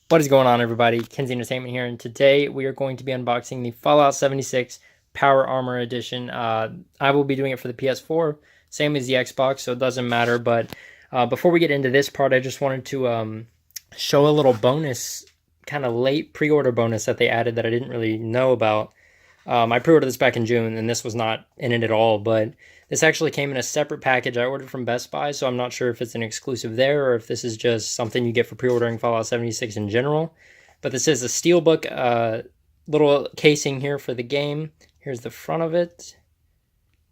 What is going on, everybody? Kenzie Entertainment here, and today we are going to be unboxing the Fallout 76 Power Armor Edition. I will be doing it for the PS4, same as the Xbox, so it doesn't matter. But before we get into this part, I just wanted to show a little bonus, kind of late pre-order bonus that they added that I didn't really know about. I pre-ordered this back in June, and this was not in it at all, but this actually came in a separate package I ordered from Best Buy, so I'm not sure if it's an exclusive there or if this is just something you get for pre-ordering Fallout 76 in general. But this is a Steelbook little casing here for the game. Here's the front of it.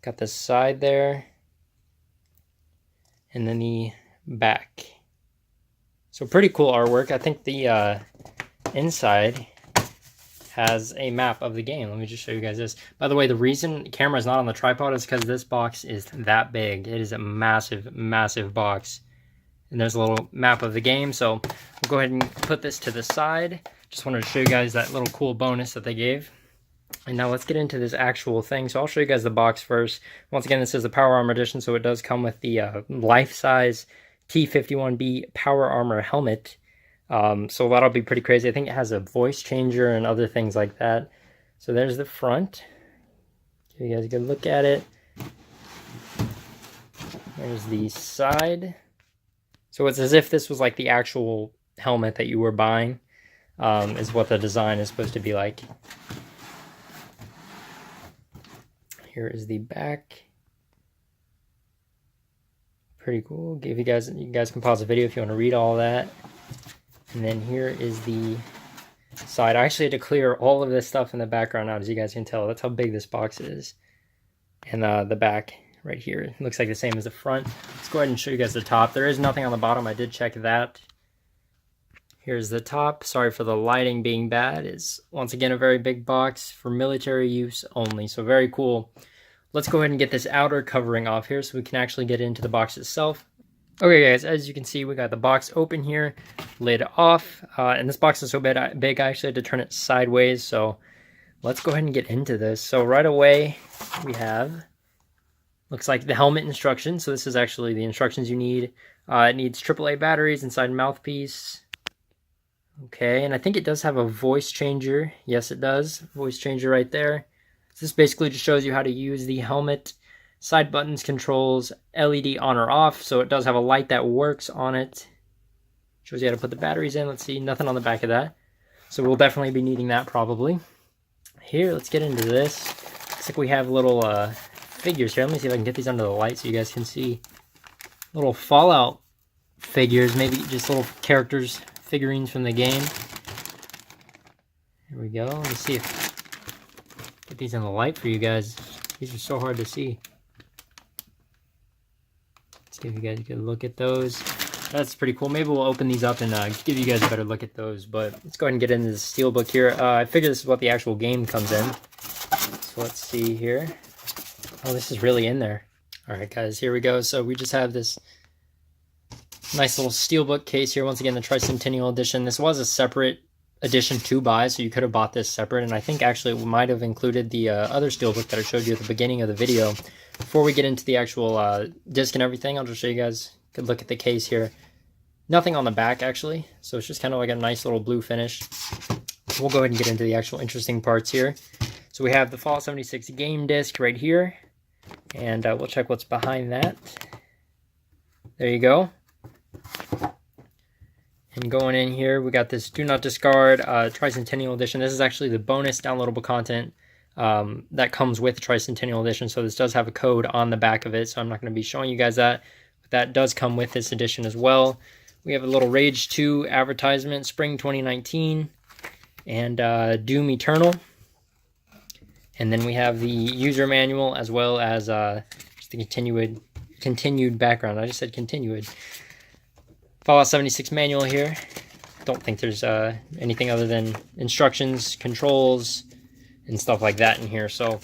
Got the side there. And then the back. So pretty cool artwork. I think the inside has a map of the game. Let me just show you guys this. By the way, the reason the camera is not on the tripod is because this box is that big. It is a massive, massive box. And there's a little map of the game. So we'll go ahead and put this to the side. Just wanted to show you guys that little cool bonus that they gave. And now let's get into this actual thing. So I'll show you guys the box first. Once again, this is the Power Armor Edition, so it does come with the life-size T51B Power Armor helmet. So that'll be pretty crazy. I think it has a voice changer and other things like that. So there's the front. Give you guys a good look at it. There's the side. So it's as if this was like the actual helmet that you were buying, is what the design is supposed to be like. Here is the back. Pretty cool. You guys can pause the video if you want to read all that. And then here is the side. I actually had to clear all of this stuff in the background out, as you guys can tell. That's how big this box is. And the back right here looks like the same as the front. Let's go ahead and show you guys the top. There is nothing on the bottom. I did check that. Here's the top. Sorry for the lighting being bad. It's once again a very big box for military use only. So very cool. Let's go ahead and get this outer covering off here so we can actually get into the box itself. Okay guys, as you can see, we got the box open here, lid off, and this box is so big I actually had to turn it sideways, so let's go ahead and get into this. So right away, we have, looks like the helmet instructions. So this is actually the instructions you need. It needs AAA batteries inside mouthpiece. Okay, and I think it does have a voice changer. Yes, it does. Voice changer right there. So this basically just shows you how to use the helmet. Side buttons controls LED on or off, so it does have a light that works on it. Shows you how to put the batteries in. Let's see, nothing on the back of that. So we'll definitely be needing that probably. Here, let's get into this. Looks like we have little figures here. Let me see if I can get these under the light so you guys can see. Little Fallout figures, maybe just little characters, figurines from the game. Here we go. Let's see if get these in the light for you guys. These are so hard to see. Let's give you guys a good look at those. That's pretty cool. Maybe we'll open these up and give you guys a better look at those. But let's go ahead and get into the Steelbook here. I figure this is what the actual game comes in. So let's see here. Oh, this is really in there. All right, guys, here we go. So we just have this nice little Steelbook case here. Once again, the Tricentennial edition. This was a separate edition to buy, so you could have bought this separate. And I think actually it might have included the other Steelbook that I showed you at the beginning of the video. Before we get into the actual disc and everything, I'll just show you guys a good look at the case here. Nothing on the back, actually, so it's just kind of like a nice little blue finish. We'll go ahead and get into the actual interesting parts here. So we have the Fallout 76 game disc right here, and we'll check what's behind that. There you go. And going in here, we got this Do Not Discard Tricentennial Edition. This is actually the bonus downloadable content that comes with the Tricentennial Edition. So this does have a code on the back of it, so I'm not going to be showing you guys that. But that does come with this edition as well. We have a little Rage 2 advertisement, Spring 2019, and Doom Eternal. And then we have the user manual as well as just the continued background. I just said continued. Fallout 76 manual here. Don't think there's anything other than instructions, controls, and stuff like that in here. So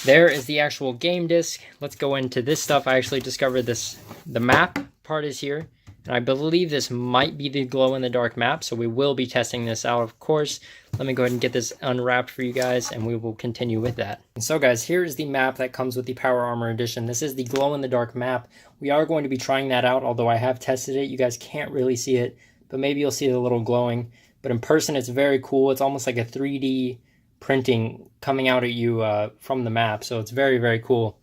there is the actual game disc. Let's go into this stuff. I actually discovered this. The map part is here. And I believe this might be the glow-in-the-dark map, so we will be testing this out, of course. Let me go ahead and get this unwrapped for you guys, and we will continue with that. And so, guys, here is the map that comes with the Power Armor Edition. This is the glow-in-the-dark map. We are going to be trying that out, although I have tested it. You guys can't really see it, but maybe you'll see it a little glowing. But in person, it's very cool. It's almost like a 3D printing coming out at you from the map. So it's very, very cool.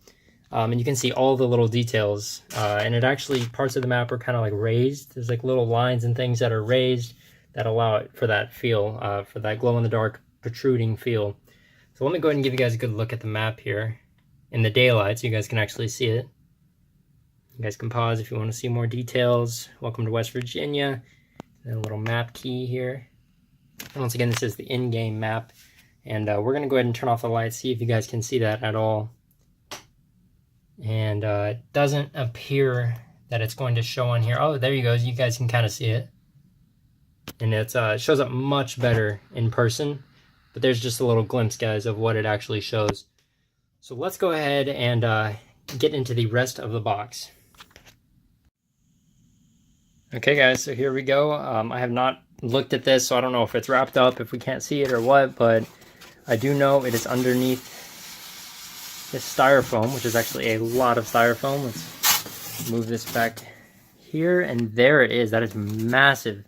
And you can see all the little details. And it actually, parts of the map are kind of like raised. There's like little lines and things that are raised that allow it for that feel, for that glow-in-the-dark protruding feel. So let me go ahead and give you guys a good look at the map here in the daylight so you guys can actually see it. You guys can pause if you want to see more details. Welcome to West Virginia. And a little map key here. And once again, this is the in-game map. And we're going to go ahead and turn off the lights, see if you guys can see that at all. And it doesn't appear that it's going to show on here. Oh, there you go. You guys can kind of see it. And it shows up much better in person. But there's just a little glimpse, guys, of what it actually shows. So let's go ahead and get into the rest of the box. Okay, guys, so here we go. I have not looked at this, so I don't know if it's wrapped up, if we can't see it or what, but I do know it is underneath this styrofoam, which is actually a lot of styrofoam. Let's move this back here, and there it is. That is massive,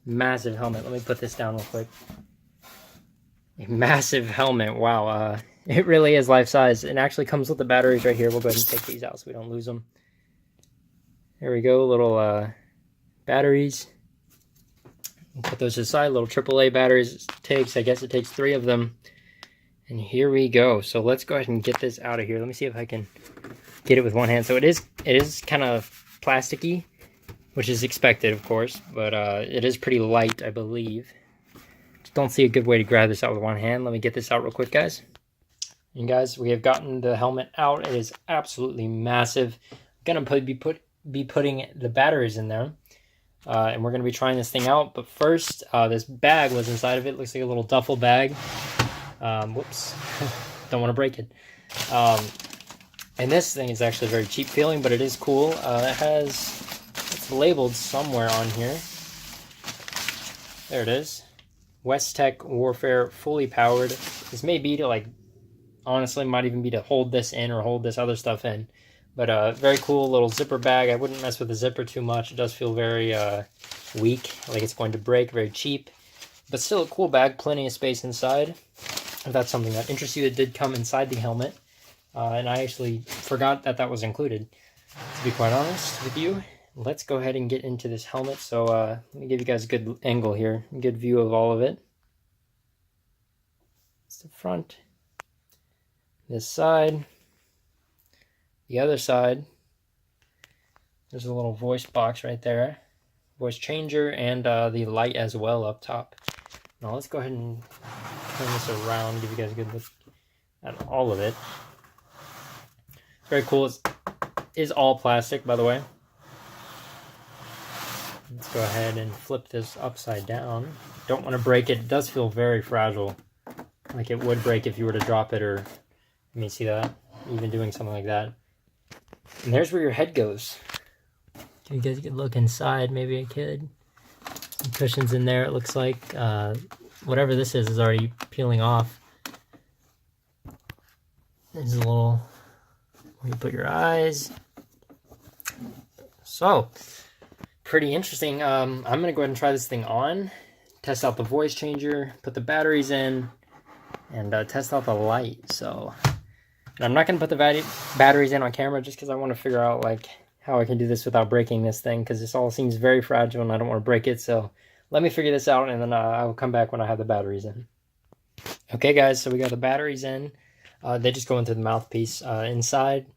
massive helmet. Let me put this down real quick. A massive helmet, wow. It really is life-size. It actually comes with the batteries right here. We'll go ahead and take these out so we don't lose them. There we go, little batteries. We'll put those aside, little AAA batteries I guess it takes 3 of them. And here we go. So let's go ahead and get this out of here. Let me see if I can get it with one hand. So it is kind of plasticky, which is expected, of course, but it is pretty light, I believe. Just don't see a good way to grab this out with one hand. Let me get this out real quick, guys. And guys, we have gotten the helmet out. It is absolutely massive. I'm gonna be putting the batteries in there. And we're going to be trying this thing out. But first, this bag was inside of it. Looks like a little duffel bag. Whoops. Don't want to break it. And this thing is actually very cheap feeling, but it is cool. It's labeled somewhere on here. There it is. West Tech Warfare fully powered. This may be to honestly, might even be to hold this in or hold this other stuff in. But very cool little zipper bag. I wouldn't mess with the zipper too much. It does feel very weak, like it's going to break, very cheap. But still a cool bag, plenty of space inside. If that's something that interests you, it did come inside the helmet. And I actually forgot that was included. To be quite honest with you, let's go ahead and get into this helmet. So let me give you guys a good angle here, a good view of all of it. It's the front, this side. The other side, there's a little voice box right there, voice changer, and the light as well up top. Now let's go ahead and turn this around, give you guys a good look at all of it. It's very cool. It is all plastic, by the way. Let's go ahead and flip this upside down. Don't want to break it. It does feel very fragile, like it would break if you were to drop it, or let me see that, even doing something like that. And there's where your head goes. Can you guys get a look inside? Maybe I could. Some cushions in there, it looks like. Whatever this is already peeling off. There's a little where you put your eyes. So, pretty interesting. I'm going to go ahead and try this thing on. Test out the voice changer. Put the batteries in. And test out the light. So... And I'm not going to put the batteries in on camera just because I want to figure out how I can do this without breaking this thing, because this all seems very fragile and I don't want to break it. So let me figure this out, and then I will come back when I have the batteries in. Okay, guys, so we got the batteries in. They just go into the mouthpiece inside.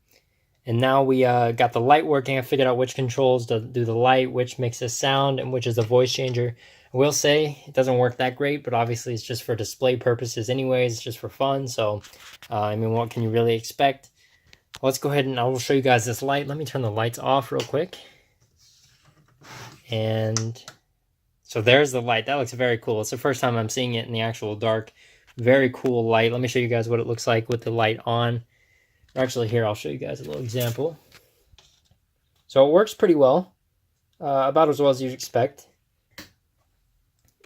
And now we got the light working. I figured out which controls to do the light, which makes a sound, and which is the voice changer. I will say it doesn't work that great, but obviously it's just for display purposes anyways. It's just for fun. So, I mean, what can you really expect? Let's go ahead and I will show you guys this light. Let me turn the lights off real quick. And so there's the light. That looks very cool. It's the first time I'm seeing it in the actual dark. Very cool light. Let me show you guys what it looks like with the light on. Actually, here, I'll show you guys a little example. So it works pretty well. About as well as you'd expect.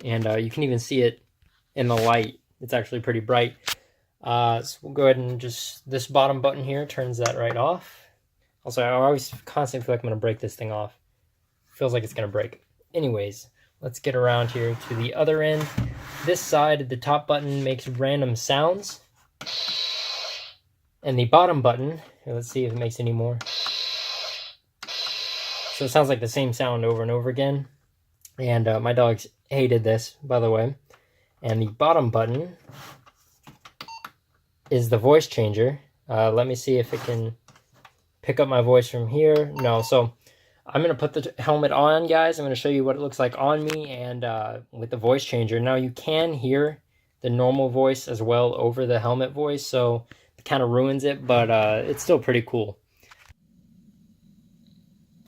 And you can even see it in the light. It's actually pretty bright. So we'll go ahead and just, this bottom button here turns that right off. Also, I always constantly feel like I'm going to break this thing off. Feels like it's going to break. Anyways, let's get around here to the other end. This side, the top button makes random sounds. And the bottom button, let's see if it makes any more. So it sounds like the same sound over and over again. And my dogs hated this, by the way. And the bottom button is the voice changer. Let me see if it can pick up my voice from here. No, so I'm going to put the helmet on, guys. I'm going to show you what it looks like on me and with the voice changer. Now, you can hear the normal voice as well over the helmet voice, so it kind of ruins it, but it's still pretty cool.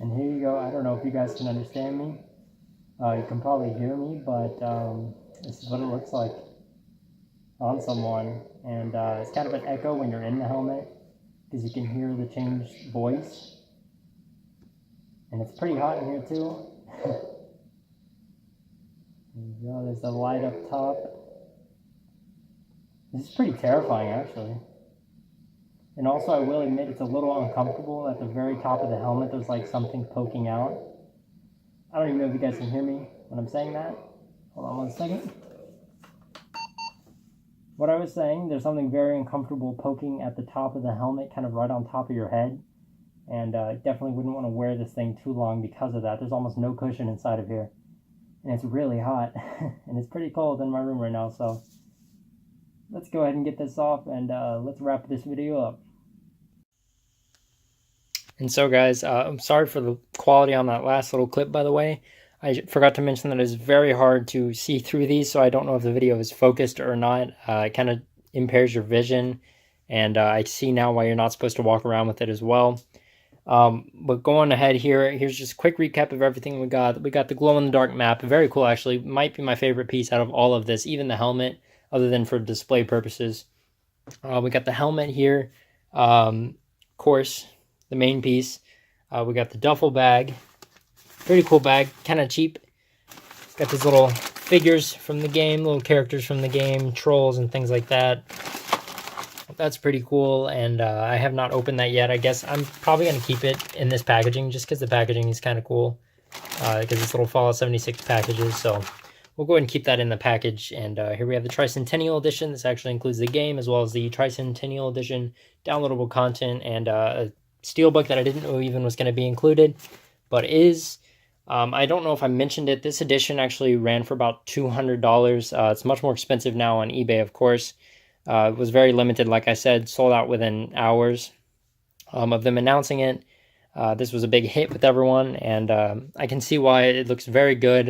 And here you go. I don't know if you guys can understand me. You can probably hear me, but this is what it looks like on someone. And it's kind of an echo when you're in the helmet, because you can hear the changed voice. And it's pretty hot in here too. There you go, there's the light up top. This is pretty terrifying, actually. And also, I will admit, it's a little uncomfortable. At the very top of the helmet, there's like something poking out. I don't even know if you guys can hear me when I'm saying that. Hold on one second. What I was saying, there's something very uncomfortable poking at the top of the helmet, kind of right on top of your head. And definitely wouldn't want to wear this thing too long because of that. There's almost no cushion inside of here. And it's really hot. And it's pretty cold in my room right now. So let's go ahead and get this off and let's wrap this video up. And so, guys, I'm sorry for the quality on that last little clip, by the way. I forgot to mention that it's very hard to see through these, so I don't know if the video is focused or not. It kind of impairs your vision. And I see now why you're not supposed to walk around with it as well. But going ahead here, here's just a quick recap of everything we got. We got the glow-in-the-dark map. Very cool, actually. Might be my favorite piece out of all of this, even the helmet, other than for display purposes. We got the helmet here. Of course, the main piece. We got the duffel bag. Pretty cool bag, kind of cheap. Got these little figures from the game, little characters from the game, trolls and things like that. That's pretty cool, and I have not opened that yet. I guess I'm probably going to keep it in this packaging just because the packaging is kind of cool. Because it's little Fallout 76 packages, so we'll go ahead and keep that in the package. And here we have the Tricentennial Edition. This actually includes the game as well as the Tricentennial Edition downloadable content and a Steelbook that I didn't know even was going to be included, but is. I don't know if I mentioned it. This edition actually ran for about $200. It's much more expensive now on eBay, of course. It was very limited, like I said, sold out within hours of them announcing it. This was a big hit with everyone, and I can see why. It looks very good,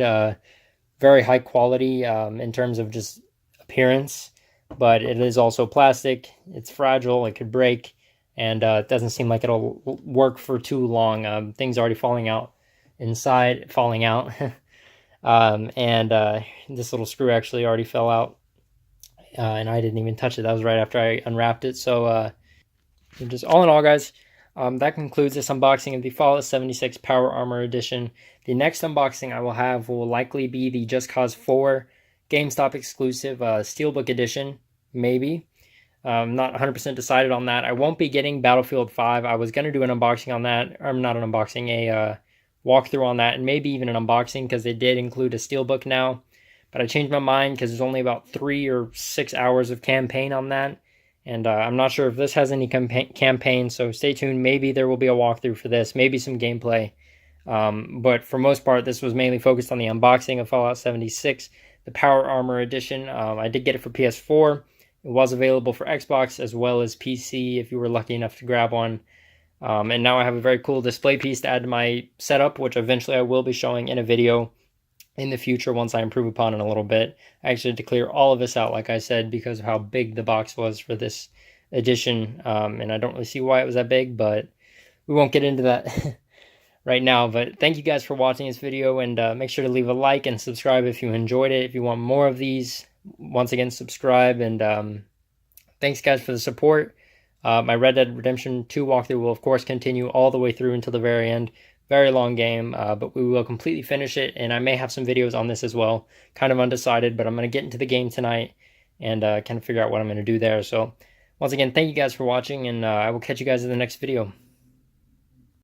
very high quality in terms of just appearance, but it is also plastic. It's fragile, it could break, and it doesn't seem like it'll work for too long. Things are already falling out. This little screw actually already fell out. And I didn't even touch it. That was right after I unwrapped it. So just all in all, guys, that concludes this unboxing of the Fallout 76 Power Armor Edition. The next unboxing I will have will likely be the Just Cause 4 GameStop exclusive Steelbook Edition, maybe. I'm not 100% decided on that. I won't be getting Battlefield 5. I was going to do an unboxing on that. Or not an unboxing, a walkthrough on that, and maybe even an unboxing because they did include a Steelbook now. But I changed my mind because there's only about 3 or 6 hours of campaign on that. And I'm not sure if this has any campaign, so stay tuned. Maybe there will be a walkthrough for this, maybe some gameplay. But for most part, this was mainly focused on the unboxing of Fallout 76, the Power Armor Edition. I did get it for PS4. It was available for Xbox as well as PC if you were lucky enough to grab one. And now I have a very cool display piece to add to my setup, which eventually I will be showing in a video in the future once I improve upon it a little bit. I actually had to clear all of this out, like I said, because of how big the box was for this edition. And I don't really see why it was that big, but we won't get into that right now. But thank you guys for watching this video, and make sure to leave a like and subscribe if you enjoyed it. If you want more of these, once again, subscribe. And thanks, guys, for the support. My Red Dead Redemption 2 walkthrough will, of course, continue all the way through until the very end. Very long game, but we will completely finish it, and I may have some videos on this as well. Kind of undecided, but I'm going to get into the game tonight and kind of figure out what I'm going to do there. So, once again, thank you guys for watching, and I will catch you guys in the next video.